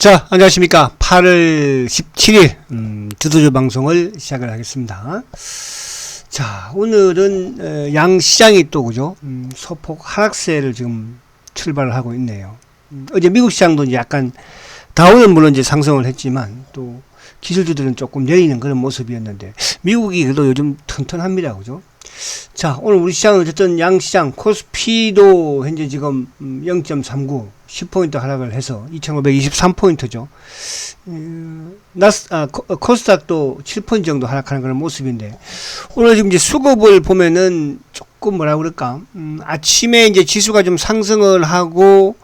자, 안녕하십니까. 8월 17일 주도주 방송을 시작을 하겠습니다. 자, 오늘은 양시장이 또 그죠? 소폭 하락세를 지금 출발을 하고 있네요. 어제 미국 시장도 이제 약간 다우는 물론 이제 상승을 했지만 또 기술주들은 조금 내리는 그런 모습이었는데 미국이 그래도 요즘 튼튼합니다. 그죠? 자, 오늘 우리 시장은 어쨌든 양시장 코스피도 현재 지금 0.39 10포인트 하락을 해서 2523포인트죠. 코스닥도 7포인트 정도 하락하는 그런 모습인데, 오늘 지금 이제 수급을 보면은 조금 뭐라 그럴까, 아침에 이제 지수가 좀 상승을 하고,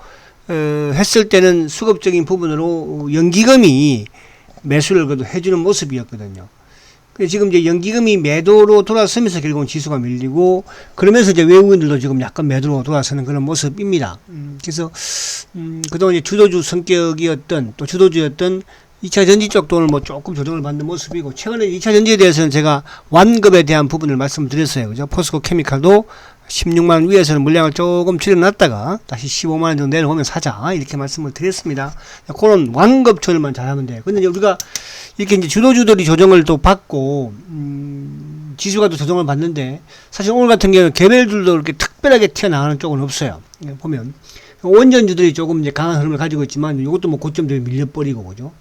했을 때는 수급적인 부분으로 연기금이 매수를 그래도 해주는 모습이었거든요. 지금 이제 연기금이 매도로 돌아서면서 결국은 지수가 밀리고, 그러면서 이제 외국인들도 지금 약간 매도로 돌아서는 그런 모습입니다. 그래서 그동안 이제 주도주 성격이었던 또 주도주였던 2차 전지 쪽도 오늘 뭐 조금 조정을 받는 모습이고, 최근에 2차 전지에 대해서는 제가 완급에 대한 부분을 말씀드렸어요. 그죠? 포스코 케미칼도 16만원 위에서는 물량을 조금 줄여놨다가 다시 15만원 정도 내려오면 사자, 이렇게 말씀을 드렸습니다. 그런 완급 조절만 잘하면 돼요. 근데 이제 우리가 이렇게 이제 주도주들이 조정을 또 받고, 지수가 또 조정을 받는데, 사실 오늘 같은 경우는 개별들도 이렇게 특별하게 튀어나가는 쪽은 없어요. 보면 원전주들이 조금 이제 강한 흐름을 가지고 있지만, 이것도 뭐 고점들이 밀려버리고, 그죠?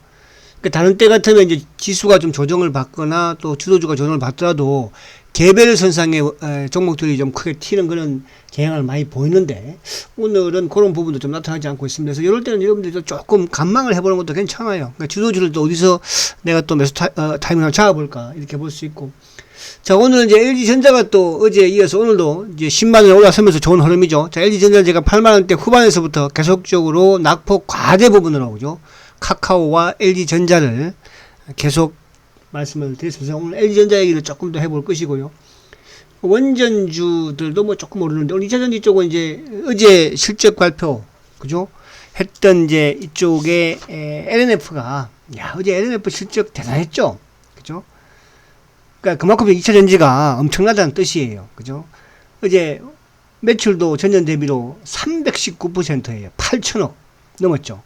그러니까 다른 때 같으면 이제 지수가 좀 조정을 받거나 또 주도주가 조정을 받더라도 개별 선상의 종목들이 좀 크게 튀는 그런 경향을 많이 보이는데, 오늘은 그런 부분도 좀 나타나지 않고 있습니다. 그래서 이럴 때는 여러분들이 조금 관망을 해보는 것도 괜찮아요. 그러니까 주도주를 또 어디서 내가 또 매수 타이밍을 잡아볼까, 이렇게 볼 수 있고. 자, 오늘은 이제 LG전자가 또 어제에 이어서 오늘도 이제 10만원에 올라서면서 좋은 흐름이죠. 자, LG전자 제가 8만원대 후반에서부터 계속적으로 낙폭 과대 부분으로, 그죠? 카카오와 LG전자를 계속 말씀을 드렸습니다. 오늘 LG전자 얘기를 조금 더 해볼 것이고요. 원전주들도 뭐 조금 오르는데, 오늘 2차전지 쪽은 이제 어제 실적 발표, 그죠? 했던 이제 이쪽에 LNF가, 야, 어제 LNF 실적 대단했죠? 그죠? 그러니까 그만큼 2차전지가 엄청나다는 뜻이에요. 그죠? 어제 매출도 전년 대비로 319%예요. 8천억 넘었죠.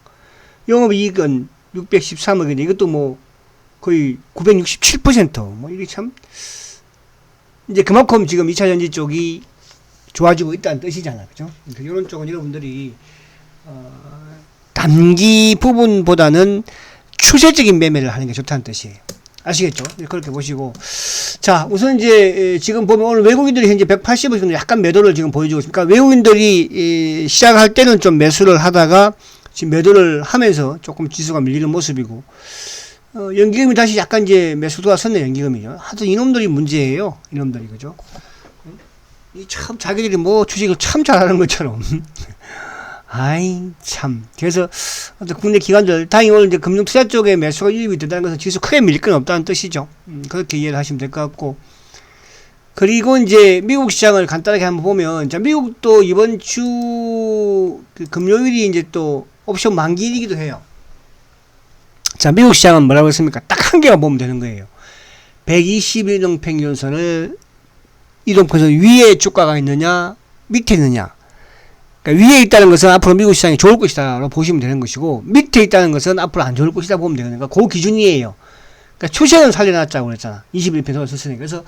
영업이익은 613억인데 이것도 뭐 거의 967%. 뭐 이게 참 이제 그만큼 지금 2차전지 쪽이 좋아지고 있다는 뜻이잖아. 그죠? 그러니까 이런 쪽은 여러분들이 단기 부분보다는 추세적인 매매를 하는 게 좋다는 뜻이에요. 아시겠죠? 그렇게 보시고. 자, 우선 이제 지금 보면 오늘 외국인들이 현재 180을 정도 약간 매도를 지금 보여주고 있습니다. 그러니까 외국인들이 시작할 때는 좀 매수를 하다가 지금 매도를 하면서 조금 지수가 밀리는 모습이고, 연기금이 다시 약간 이제 매수 돌아섰네, 연기금이요. 하여튼 이놈들이 문제예요. 이놈들이, 그죠? 이 참 자기들이 뭐 주식을 참 잘하는 것처럼. 아이, 참. 그래서, 국내 기관들, 다행히 오늘 이제 금융투자 쪽에 매수가 유입이 된다는 것은 지수 크게 밀릴 건 없다는 뜻이죠. 그렇게 이해를 하시면 될 것 같고. 그리고 이제 미국 시장을 간단하게 한번 보면, 자, 미국도 이번 주 그 금요일이 이제 또 옵션 만기이기도 해요. 자, 미국 시장은 뭐라고 했습니까? 딱 한 개만 보면 되는 거예요. 121동 평균선을 이동평선 위에 주가가 있느냐, 밑에 있느냐. 그러니까 위에 있다는 것은 앞으로 미국 시장이 좋을 것이다라고 보시면 되는 것이고, 밑에 있다는 것은 앞으로 안 좋을 것이다 보면 되는 거니까 그 기준이에요. 그러니까 추세는 살려놨자고 그랬잖아. 21평선을 썼으니까. 그래서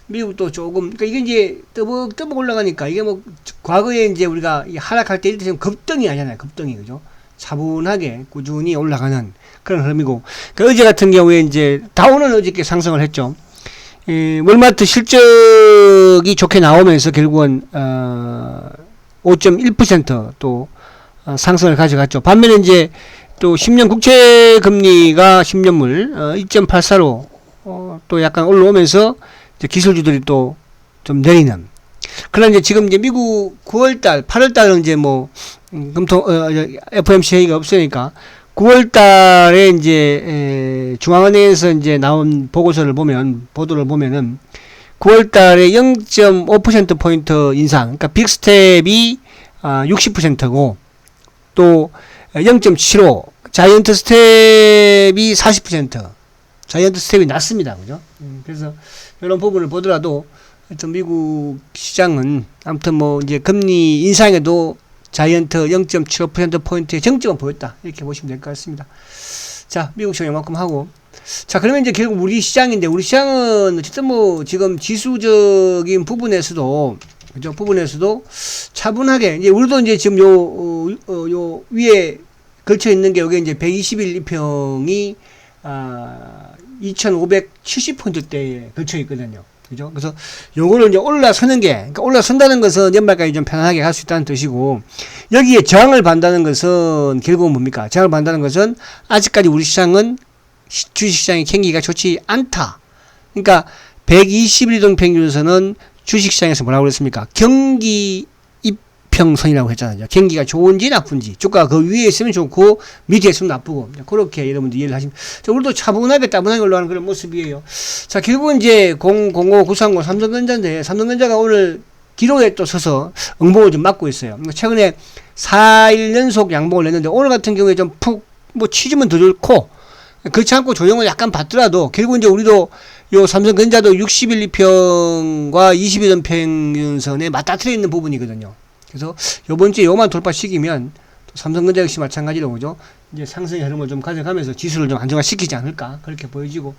미국도 조금, 그러니까 이게 이제 뜨벅뜨벅 올라가니까 이게 뭐 과거에 이제 우리가 하락할 때 이렇게 급등이 아니잖아요. 급등이, 그죠? 차분하게 꾸준히 올라가는 그런 흐름이고. 그러니까 어제 같은 경우에 이제 다우는 어저께 상승을 했죠. 월마트 실적이 좋게 나오면서 결국은 5.1% 또 상승을 가져갔죠. 반면에 이제 또 10년 국채 금리가 10년물 2.84로 또 약간 올라오면서 이제 기술주들이 또 좀 내리는. 그러나 이제 지금 이제 미국 9월달, 8월달은 이제 뭐 FOMC 회의가 없으니까 9월달에 이제 중앙은행에서 이제 나온 보고서를 보면, 보도를 보면은 9월달에 0.5% 포인트 인상, 그러니까 빅스텝이 60%고 또 0.75 자이언트 스텝이 40%. 자이언트 스텝이 낮습니다. 그죠? 그래서 이런 부분을 보더라도 하여튼 미국 시장은 아무튼 뭐 이제 금리 인상에도 자이언트 0.75%포인트의 정점을 보였다. 이렇게 보시면 될 것 같습니다. 자, 미국 시장 요만큼 하고. 자, 그러면 이제 결국 우리 시장인데, 우리 시장은 어쨌든 뭐 지금 지수적인 부분에서도, 그죠? 부분에서도 차분하게, 이제 우리도 이제 지금 요 위에 걸쳐 있는 게 여기 이제 121 이평이, 2570포인트대에 걸쳐 있거든요. 그죠? 그래서 요거를 이제 올라서는 게, 그러니까 올라선다는 것은 연말까지 좀 편안하게 갈 수 있다는 뜻이고, 여기에 저항을 받는다는 것은 결국은 뭡니까? 저항을 받는다는 것은 아직까지 우리 시장은 주식시장의 경기가 좋지 않다. 그러니까 121동 평균선은 주식시장에서 뭐라고 그랬습니까? 경기 이평선이라고 했잖아요. 경기가 좋은지 나쁜지, 주가가 그 위에 있으면 좋고 밑에 있으면 나쁘고, 그렇게 여러분들 이해를 하시면. 자, 우리도 차분하게 따분하게 올라가는 그런 모습이에요. 자, 결국은 이제 005930 삼성전자인데, 삼성전자가 오늘 기록에 또 서서 응봉을 좀 맞고 있어요. 최근에 4일 연속 양봉을 냈는데, 오늘 같은 경우에 좀 푹 뭐 치즈면 더 좋고, 그렇지 않고 조정을 약간 받더라도 결국 이제 우리도 요 삼성전자도 61 이평과 22선 평균선에 맞닥뜨려 있는 부분이거든요. 그래서 요번 주에 요만 돌파시키면 또 삼성전자 역시 마찬가지로 그죠? 이제 상승의 흐름을 좀 가져가면서 지수를 좀 안정화시키지 않을까 그렇게 보여지고,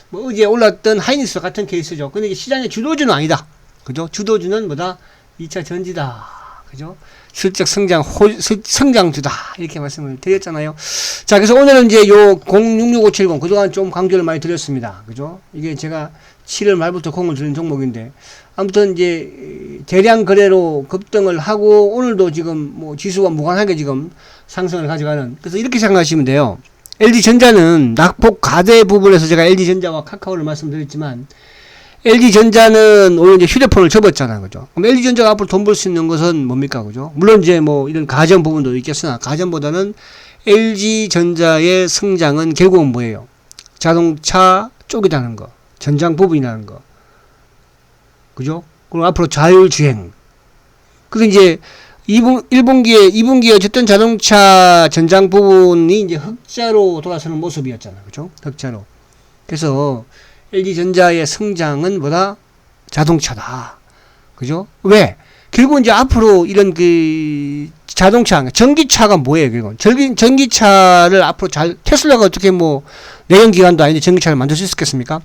뭐 어제 올랐던 하이닉스 같은 케이스죠. 근데 이게 시장의 주도주는 아니다. 그죠? 주도주는 뭐다? 2차 전지다. 그죠? 실적 성장주다. 이렇게 말씀을 드렸잖아요. 자, 그래서 오늘은 이제 요 066570, 그동안 좀 강조를 많이 드렸습니다. 그죠? 이게 제가 7월 말부터 공을 들인 종목인데, 아무튼 이제 대량 거래로 급등을 하고, 오늘도 지금 뭐 지수와 무관하게 지금 상승을 가져가는, 그래서 이렇게 생각하시면 돼요. LG전자는 낙폭 과대 부분에서 제가 LG전자와 카카오를 말씀드렸지만, LG전자는 오늘 이제 휴대폰을 접었잖아요. 그죠? 그럼 LG전자가 앞으로 돈 벌 수 있는 것은 뭡니까? 그죠? 물론 이제 뭐 이런 가전 부분도 있겠으나, 가전보다는 LG전자의 성장은 결국은 뭐예요? 자동차 쪽이라는 거. 전장 부분이라는 거. 그죠? 그리고 앞으로 자율주행. 그래서 이제 1분기에 어쨌든 자동차 전장 부분이 이제 흑자로 돌아서는 모습이었잖아요. 그죠? 흑자로. 그래서 LG전자의 성장은 뭐다? 자동차다. 그죠? 왜? 결국 이제 앞으로 이런 그 자동차, 전기차가 뭐예요, 결국? 전기차를 앞으로 테슬라가 어떻게 뭐, 내연기관도 아닌데 전기차를 만들 수 있었겠습니까?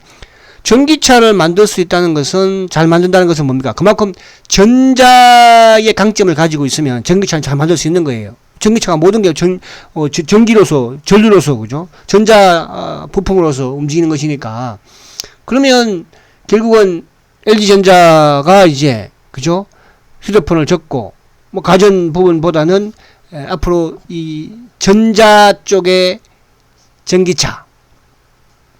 전기차를 만들 수 있다는 것은, 잘 만든다는 것은 뭡니까? 그만큼 전자의 강점을 가지고 있으면 전기차는 잘 만들 수 있는 거예요. 전기차가 모든 게 전기로서, 전류로서, 그죠? 전자 부품으로서 움직이는 것이니까. 그러면 결국은 LG전자가 이제, 그죠? 휴대폰을 접고, 뭐 가전 부분보다는 앞으로 이 전자 쪽의 전기차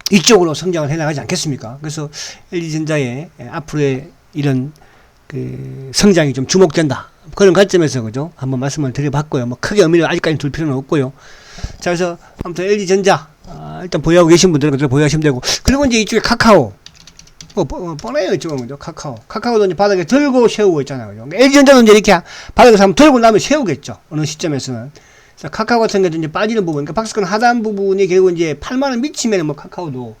이쪽으로 성장을 해 나가지 않겠습니까? 그래서 LG전자의 앞으로의 이런 그 성장이 좀 주목된다. 그런 관점에서 그죠? 한번 말씀을 드려봤고요. 뭐 크게 의미를 아직까지 둘 필요는 없고요. 자, 그래서 아무튼 LG전자 일단 보유하고 계신 분들은 그대로 보유하시면 되고, 그리고 이제 이쪽에 카카오. 뻔해요, 이쪽은, 그죠? 카카오도 이제 바닥에 들고 세우고 있잖아요, 그죠? LG전자는 이제 이렇게 바닥에서 한번 들고 나면 세우겠죠. 어느 시점에서는. 그래서 카카오 같은 경우도 이제 빠지는 부분, 그러니까 박스권 하단 부분이 결국 이제 8만원 미치면 뭐 카카오도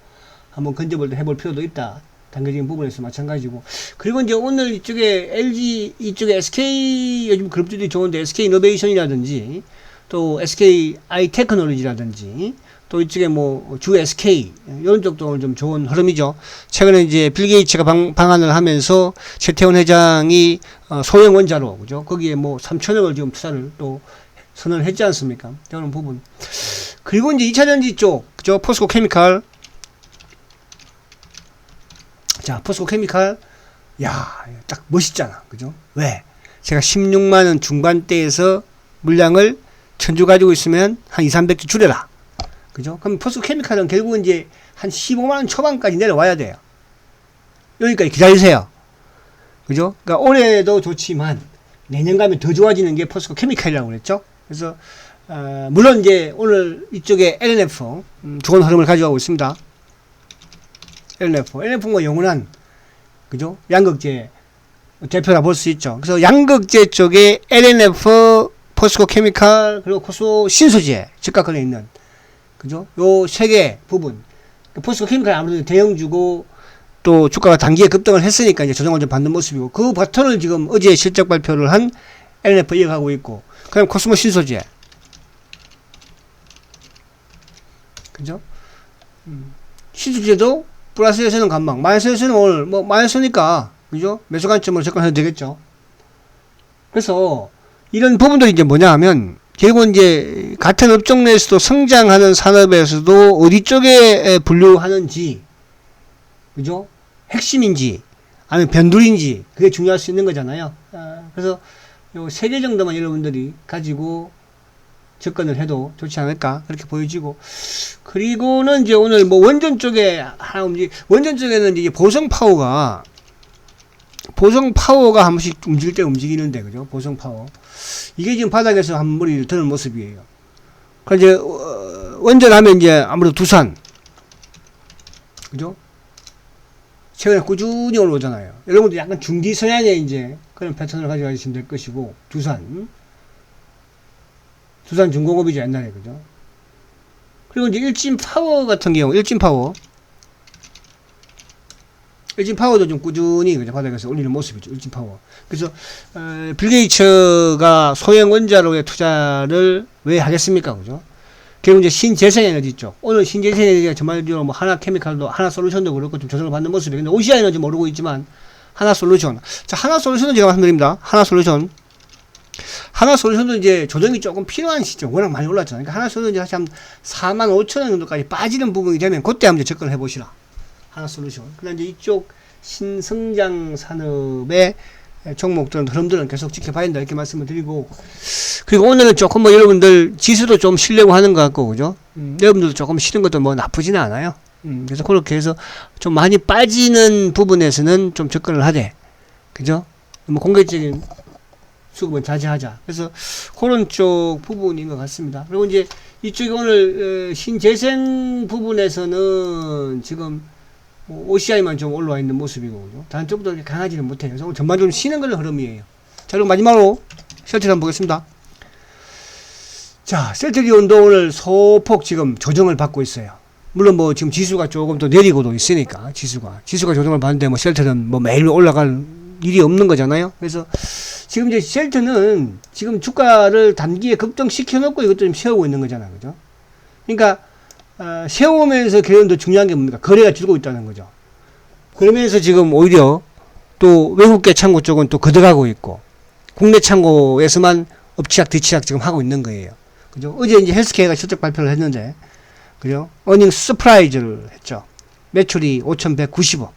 한번 해볼 필요도 있다. 단계적인 부분에서 마찬가지고. 그리고 이제 오늘 이쪽에 LG, 이쪽에 SK, 요즘 그룹들이 좋은데 SK 이노베이션이라든지, 또 SK 아이테크놀로지라든지, 또 이쪽에 뭐 주 SK 이런 쪽도 오늘 좀 좋은 흐름이죠. 최근에 이제 빌 게이츠가 방한을 하면서 최태원 회장이 소형 원자로, 그죠? 거기에 뭐 3천억을 지금 투자를 또 선언을 했지 않습니까? 그런 부분. 그리고 이제 2차전지 쪽, 그죠? 포스코 케미칼. 자, 포스코 케미칼. 야, 딱 멋있잖아. 그죠? 왜? 제가 16만원 중반대에서 물량을 천주 가지고 있으면 한 200~300주 줄여라. 그죠? 그럼 포스코 케미칼은 결국은 이제 한 15만원 초반까지 내려와야 돼요. 여기까지 기다리세요. 그죠? 그러니까 올해도 좋지만 내년 가면 더 좋아지는 게 포스코 케미칼이라고 그랬죠? 그래서, 물론 이제 오늘 이쪽에 LNF, 좋은 흐름을 가져가고 있습니다. LNF가 영원한, 그죠? 양극재 대표라 볼 수 있죠. 그래서 양극재 쪽에 LNF, 포스코 케미칼, 그리고 코스모 신소재, 즉각 걸려 있는, 그죠? 요 세 개 부분. 포스코 케미칼 아무래도 대형주고, 또 주가가 단기에 급등을 했으니까 이제 조정을 좀 받는 모습이고, 그 바톤을 지금 어제 실적 발표를 한 LNF 이어가고 있고, 그 다음 코스모 신소재. 그죠? 신소재도 플러스에서는 간방, 마이너스에서는 오늘, 뭐, 마이너스니까, 그죠? 매수 관점으로 접근해도 되겠죠. 그래서, 이런 부분들이 이제 뭐냐 하면, 결국은 이제, 같은 업종 내에서도 성장하는 산업에서도 어디 쪽에 분류하는지, 그죠? 핵심인지, 아니면 변두리인지, 그게 중요할 수 있는 거잖아요. 그래서, 요 3개 정도만 여러분들이 가지고 접근을 해도 좋지 않을까, 그렇게 보여지고. 그리고는 이제 오늘 뭐 원전 쪽에 하나 원전 쪽에는 이제 보성 파워가 한 번씩 움직일 때 움직이는데, 그죠? 보성 파워. 이게 지금 바닥에서 한 머리를 드는 모습이에요. 그래서 이제, 원전 하면 이제 아무래도 두산. 그죠? 최근에 꾸준히 올라오잖아요. 여러분들 약간 중기 성향의 이제 그런 패턴을 가져가시면 될 것이고, 두산중공업이죠, 옛날에, 그죠? 그리고 이제 일진파워 같은 경우, 일진파워도 좀 꾸준히, 그죠? 바닥에서 올리는 모습이죠, 일진파워. 그래서, 빌 게이츠가 소형 원자로의 투자를 왜 하겠습니까, 그죠? 결국 이제 신재생에너지 쪽. 오늘 신재생에너지가 정말로 뭐 하나케미칼도, 하나솔루션도 그렇고 좀 조정을 받는 모습이. 근데 오시아에너지 모르고 있지만, 하나솔루션. 자, 하나솔루션은 제가 말씀드립니다. 하나솔루션도 이제 조정이 조금 필요한 시점. 워낙 많이 올랐잖아요. 그러니까 하나솔루션이 사실 한 45,000원 정도까지 빠지는 부분이 되면 그때 한번 접근을 해보시라. 하나솔루션. 그다음 이제 이쪽 신성장 산업의 종목들은 흐름들은 계속 지켜봐야 된다. 이렇게 말씀을 드리고. 그리고 오늘은 조금 뭐 여러분들 지수도 좀 쉬려고 하는 것 같고, 그죠? 여러분들도 조금 쉬는 것도 뭐 나쁘지는 않아요. 그래서 그렇게 해서 좀 많이 빠지는 부분에서는 좀 접근을 하되, 그죠? 뭐 공개적인 수급은 자제하자. 그래서 그런 쪽 부분인 것 같습니다. 그리고 이제 이쪽에 오늘 신재생 부분에서는 지금 OCI만 좀 올라와 있는 모습이고, 그죠? 다른 쪽도 그렇게 강하지는 못해요. 그래서 오늘 전반적으로 쉬는 걸로 흐름이에요. 자, 그리고 마지막으로 셀트리 한번 보겠습니다. 자, 셀트리온도 오늘 소폭 지금 조정을 받고 있어요. 물론 뭐 지금 지수가 조금 더 내리고도 있으니까, 지수가 조정을 받는데 뭐 셀트는 뭐 매일 올라갈 일이 없는 거잖아요. 그래서 지금 이제 셀트는 지금 주가를 단기에 급등시켜 놓고 이것도 좀 세우고 있는 거잖아요. 그죠? 그러니까, 세우면서 결국은 더 중요한 게 뭡니까? 거래가 줄고 있다는 거죠. 그러면서 지금 오히려 또 외국계 창고 쪽은 또 걷어가고 있고, 국내 창고에서만 엎치락 뒤치락 지금 하고 있는 거예요. 그죠? 어제 이제 헬스케어가 실적 발표를 했는데, 그죠? 어닝 서프라이즈를 했죠. 매출이 5,190억.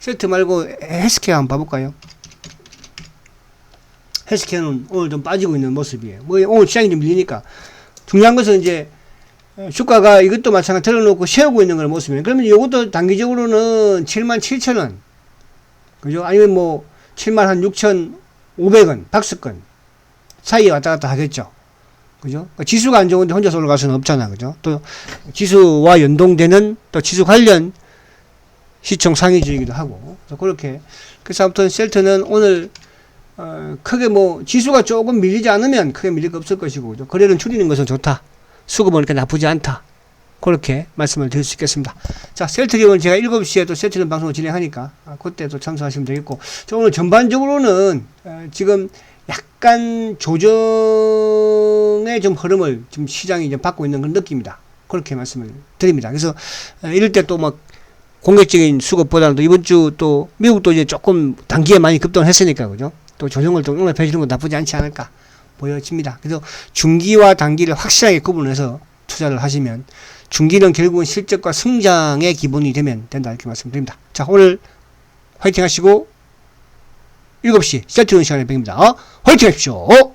셀트 말고 헬스케어 한번 봐볼까요? 헬스케어는 오늘 좀 빠지고 있는 모습이에요. 뭐 오늘 시장이 좀 밀리니까. 중요한 것은 이제 주가가 이것도 마찬가지로 들어놓고 세우고 있는 그런 모습이에요. 그러면 이것도 단기적으로는 77,000원. 그죠? 아니면 뭐 76,500원, 박스권 사이에 왔다 갔다 하겠죠. 그죠? 지수가 안 좋은데 혼자서 올라갈 수는 없잖아. 그죠? 또 지수와 연동되는 또 지수 관련 시총 상위주이기도 하고. 그래서 그렇게. 그래서 아무튼 셀트는 오늘 크게 뭐 지수가 조금 밀리지 않으면 크게 밀릴 거 없을 것이고, 그죠? 거래는 줄이는 것은 좋다. 수급은 이렇게 나쁘지 않다. 그렇게 말씀을 드릴 수 있겠습니다. 자, 셀트리온 제가 7시에 또 셀트리온 방송을 진행하니까 그때 또 참석하시면 되겠고, 저 오늘 전반적으로는 지금 약간 조정의 좀 흐름을 좀 시장이 좀 받고 있는 그런 느낌이다. 그렇게 말씀을 드립니다. 그래서 이럴 때 또 막 공격적인 수급보다는 또 이번 주 또 미국도 이제 조금 단기에 많이 급등을 했으니까, 그죠? 또 조정을 또 용납해 주는 건 나쁘지 않지 않을까 보여집니다. 그래서 중기와 단기를 확실하게 구분해서 투자를 하시면, 중기는 결국은 실적과 성장의 기본이 되면 된다, 이렇게 말씀드립니다. 자, 오늘 화이팅 하시고 7시 셀트리온 시간에 뵙습니다. 화이팅 하십시오.